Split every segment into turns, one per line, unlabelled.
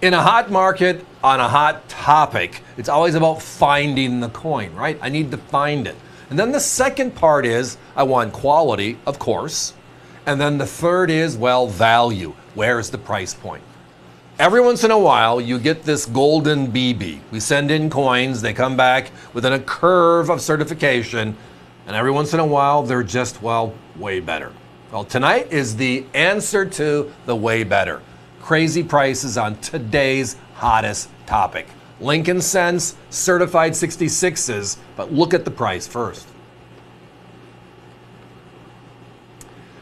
In a hot market, on a hot topic, it's always about finding the coin, right? I need to find it. And then the second part is, I want quality, of course. And then the third is, well, value. Where's the price point? Every once in a while, you get this golden BB. We send in coins, they come back within a curve of certification, and every once in a while, they're just, well, way better. Well, tonight is the answer to the way better. Crazy prices on today's hottest topic. Lincoln cents, certified 66s, but look at the price first.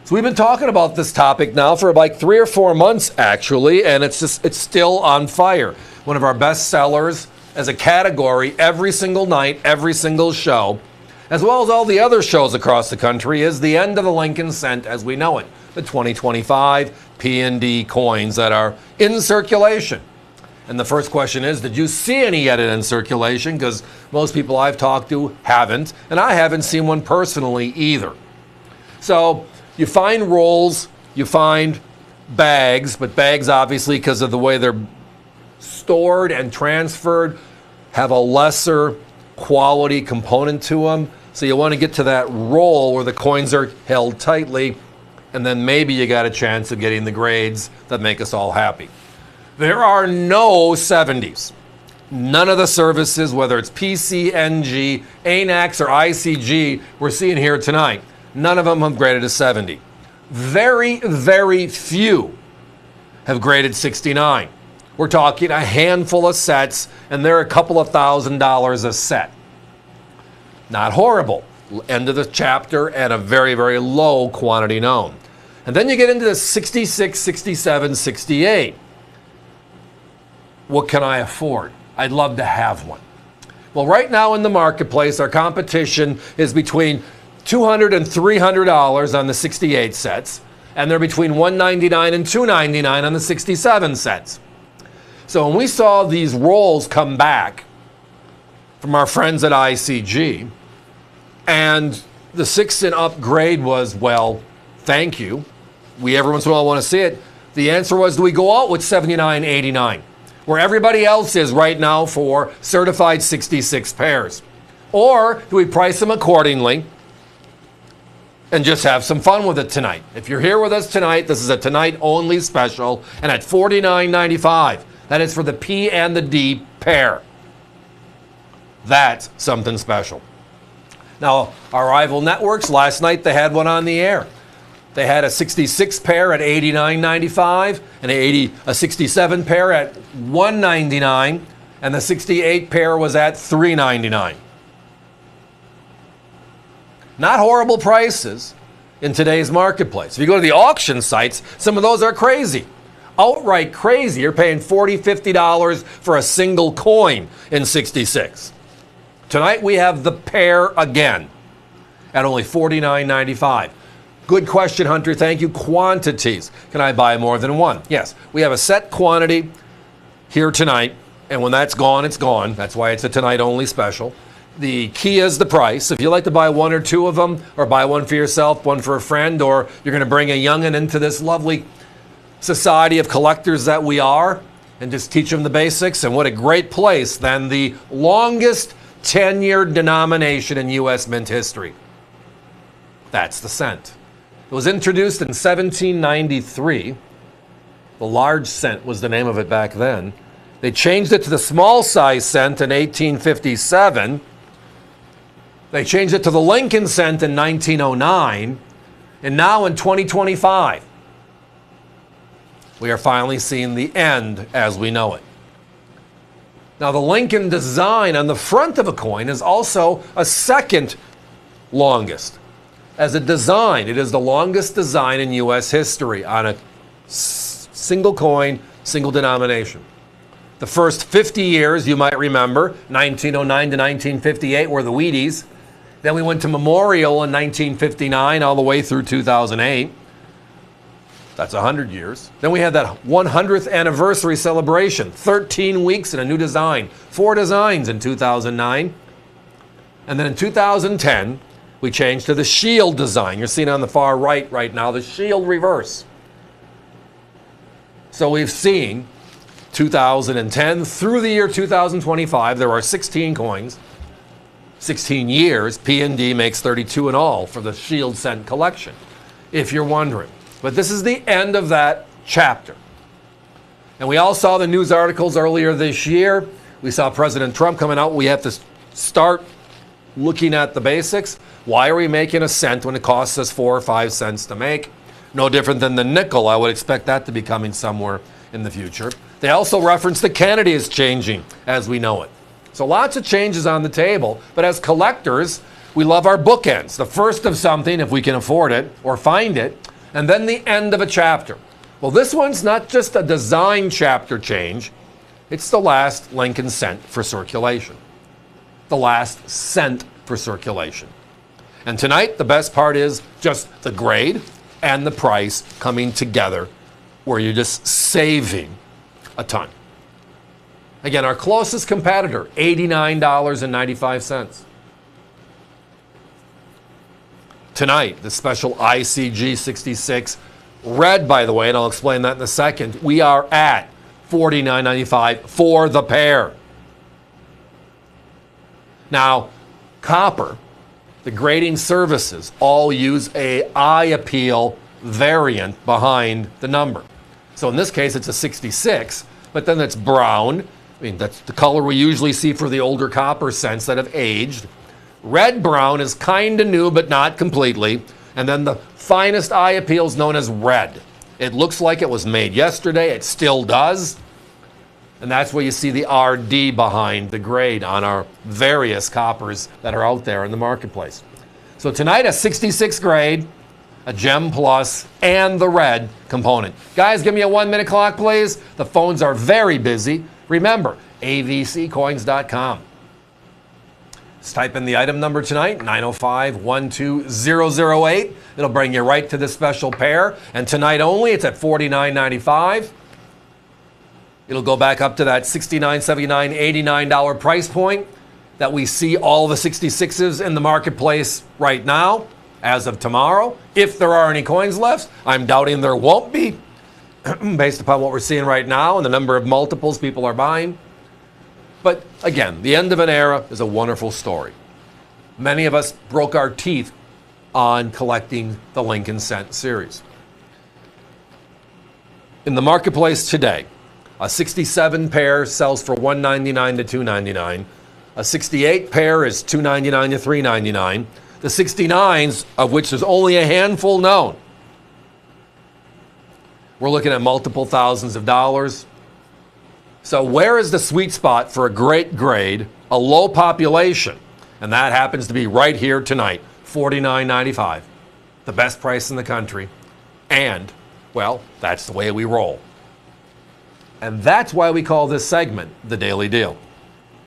So we've been talking about this topic now for like 3 or 4 months actually, and it's still on fire. One of our best sellers as a category every single night, every single show, as well as all the other shows across the country, is the end of the Lincoln cent as we know it. The 2025 P&D coins that are in circulation. And the first question is, did you see any yet in circulation? Because most people I've talked to haven't, and I haven't seen one personally either. So you find rolls, you find bags, but bags obviously because of the way they're stored and transferred have a lesser quality component to them. So you want to get to that roll where the coins are held tightly, and then maybe you got a chance of getting the grades that make us all happy. There are no 70s. None of the services, whether it's PCNG, ANAX, or ICG, we're seeing here tonight, none of them have graded a 70. Very, very few have graded 69. We're talking a handful of sets, and they're a couple of $1,000s a set. Not horrible. End of the chapter and a very, very low quantity known. And then you get into the 66, 67, 68. What can I afford? I'd love to have one. Well, right now in the marketplace, our competition is between $200 and $300 on the 68 sets, and they're between $199 and $299 on the 67 sets. So when we saw these rolls come back from our friends at ICG, and the 6 and up grade was, well, thank you. We every once in a while want to see it. The answer was, do we go out with 79, 89, where everybody else is right now for certified 66 pairs? Or do we price them accordingly and just have some fun with it tonight? If you're here with us tonight, this is a tonight only special, and at $49.95, that is for the P and the D pair. That's something special. Now, our rival networks, last night they had one on the air. They had a 66 pair at $89.95, and a 67 pair at $199, and the 68 pair was at $399. Not horrible prices in today's marketplace. If you go to the auction sites, some of those are crazy. Outright crazy. You're paying $40, $50 for a single coin in 66. Tonight we have the pair again at only $49.95. Good question, Hunter. Thank you. Quantities. Can I buy more than one? Yes. We have a set quantity here tonight, and when that's gone, it's gone. That's why it's a tonight only special. The key is the price. If you like to buy 1 or 2 of them, or buy one for yourself, one for a friend, or you're going to bring a youngin' into this lovely society of collectors that we are, and just teach them the basics, and what a great place than the longest tenured denomination in U.S. mint history. That's the cent. It was introduced in 1793. The large cent was the name of it back then. They changed it to the small size cent in 1857. They changed it to the Lincoln cent in 1909. And now in 2025, we are finally seeing the end as we know it. Now, the Lincoln design on the front of a coin is also a second longest. As a design, it is the longest design in U.S. history on a single coin, single denomination. The first 50 years, you might remember, 1909 to 1958 were the Wheaties. Then we went to Memorial in 1959 all the way through 2008. That's 100 years. Then we had that 100th anniversary celebration, 13 weeks in a new design, 4 designs in 2009. And then in 2010, we changed to the shield design. You're seeing on the far right now, the shield reverse. So we've seen 2010 through the year 2025, there are 16 coins, 16 years. P&D makes 32 in all for the Shield Cent collection, if you're wondering. But this is the end of that chapter. And we all saw the news articles earlier this year. We saw President Trump coming out. We have to start looking at the basics. Why are we making a cent when it costs us 4 or 5 cents to make? No different than the nickel. I would expect that to be coming somewhere in the future. They also reference the Kennedy is changing as we know it. So lots of changes on the table. But as collectors, we love our bookends. The first of something, if we can afford it or find it, and then the end of a chapter. Well, this one's not just a design chapter change. It's the last Lincoln cent for circulation. The last cent for circulation. And tonight, the best part is just the grade and the price coming together, where you're just saving a ton. Again, our closest competitor, $89.95. Tonight, the special ICG 66, red, by the way, and I'll explain that in a second, we are at $49.95 for the pair. Now, copper, the grading services all use a eye appeal variant behind the number. So in this case, it's a 66, but then it's brown. I mean, that's the color we usually see for the older copper cents that have aged. Red-brown is kind of new, but not completely. And then the finest eye appeal is known as red. It looks like it was made yesterday. It still does. And that's where you see the RD behind the grade on our various coppers that are out there in the marketplace. So tonight, a 66 grade, a Gem Plus, and the red component. Guys, give me a 1-minute clock, please. The phones are very busy. Remember, avccoins.com. Just type in the item number tonight, 905-12008. It'll bring you right to this special pair. And tonight only, it's at $49.95. It'll go back up to that $69, $79, $89 price point that we see all the 66s in the marketplace right now, as of tomorrow. If there are any coins left, I'm doubting there won't be, based upon what we're seeing right now and the number of multiples people are buying. But again, the end of an era is a wonderful story. Many of us broke our teeth on collecting the Lincoln Cent series. In the marketplace today, a 67 pair sells for $199 to $299. A 68 pair is $299 to $399. The 69s, of which there's only a handful known, we're looking at multiple thousands of dollars. So where is the sweet spot for a great grade, a low population? And that happens to be right here tonight, $49.95, the best price in the country. And, well, that's the way we roll. And that's why we call this segment The Daily Deal.